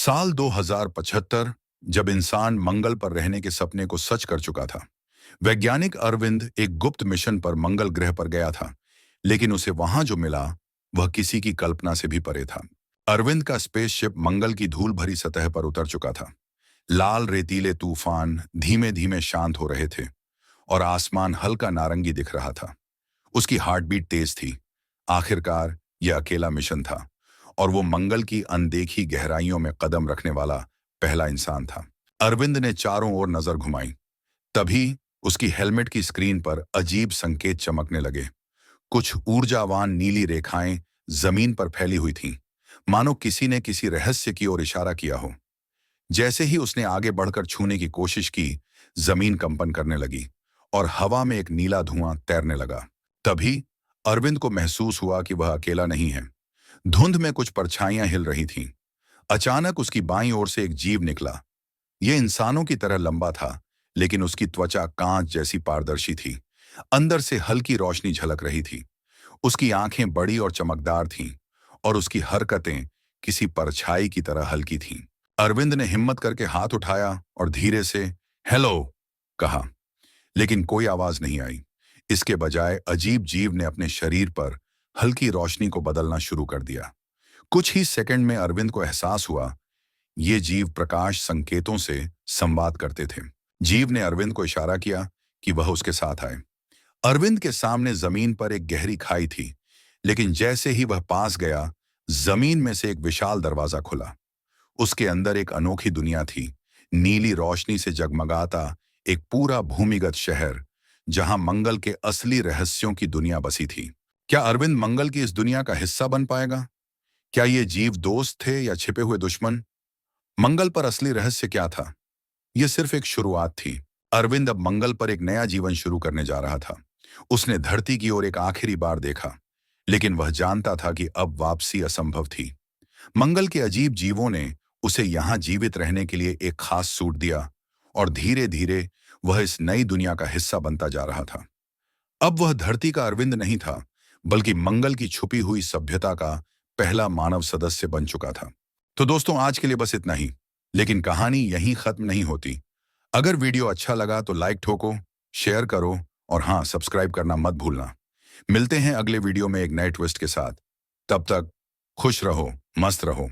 साल 2075 जब इंसान मंगल पर रहने के सपने को सच कर चुका था। वैज्ञानिक अरविंद एक गुप्त मिशन पर मंगल ग्रह पर गया था, लेकिन उसे वहां जो मिला वह किसी की कल्पना से भी परे था। अरविंद का स्पेसशिप मंगल की धूल भरी सतह पर उतर चुका था। लाल रेतीले तूफान धीमे धीमे शांत हो रहे थे और आसमान हल्का नारंगी दिख रहा था। उसकी हार्ट बीट तेज थी। आखिरकार यह अकेला मिशन था और वो मंगल की अनदेखी गहराइयों में कदम रखने वाला पहला इंसान था। अरविंद ने चारों ओर नजर घुमाई। तभी उसकी हेलमेट की स्क्रीन पर अजीब संकेत चमकने लगे। कुछ ऊर्जावान नीली रेखाएं जमीन पर फैली हुई थीं, मानो किसी ने किसी रहस्य की ओर इशारा किया हो। जैसे ही उसने आगे बढ़कर छूने की कोशिश की, जमीन कंपन करने लगी और हवा में एक नीला धुआं तैरने लगा। तभी अरविंद को महसूस हुआ कि वह अकेला नहीं है। धुंध में कुछ परछाइयां हिल रही थीं। अचानक उसकी बाईं ओर से एक जीव निकला। यह इंसानों की तरह लंबा था, लेकिन उसकी त्वचा कांच जैसी पारदर्शी थी। अंदर से हल्की रोशनी झलक रही थी। उसकी आंखें बड़ी और चमकदार थीं और उसकी हरकतें किसी परछाई की तरह हल्की थीं। अरविंद ने हिम्मत करके हाथ उठाया और धीरे से हेलो कहा, लेकिन कोई आवाज नहीं आई। इसके बजाय अजीब जीव ने अपने शरीर पर हल्की रोशनी को बदलना शुरू कर दिया। कुछ ही सेकंड में अरविंद को एहसास हुआ ये जीव प्रकाश संकेतों से संवाद करते थे। जीव ने अरविंद को इशारा किया कि वह उसके साथ आए। अरविंद के सामने जमीन पर एक गहरी खाई थी, लेकिन जैसे ही वह पास गया, जमीन में से एक विशाल दरवाजा खुला। उसके अंदर एक अनोखी दुनिया थी, नीली रोशनी से जगमगाता एक पूरा भूमिगत शहर, जहां मंगल के असली रहस्यों की दुनिया बसी थी। क्या अरविंद मंगल की इस दुनिया का हिस्सा बन पाएगा? क्या ये जीव दोस्त थे या छिपे हुए दुश्मन? मंगल पर असली रहस्य क्या था? यह सिर्फ एक शुरुआत थी। अरविंद अब मंगल पर एक नया जीवन शुरू करने जा रहा था। उसने धरती की ओर एक आखिरी बार देखा, लेकिन वह जानता था कि अब वापसी असंभव थी। मंगल के अजीब जीवों ने उसे यहां जीवित रहने के लिए एक खास सूट दिया और धीरे धीरे वह इस नई दुनिया का हिस्सा बनता जा रहा था। अब वह धरती का अरविंद नहीं था, बल्कि मंगल की छुपी हुई सभ्यता का पहला मानव सदस्य बन चुका था। तो दोस्तों, आज के लिए बस इतना ही। लेकिन कहानी यहीं खत्म नहीं होती। अगर वीडियो अच्छा लगा तो लाइक ठोको, शेयर करो और हाँ, सब्सक्राइब करना मत भूलना। मिलते हैं अगले वीडियो में एक नए ट्विस्ट के साथ। तब तक खुश रहो, मस्त रहो।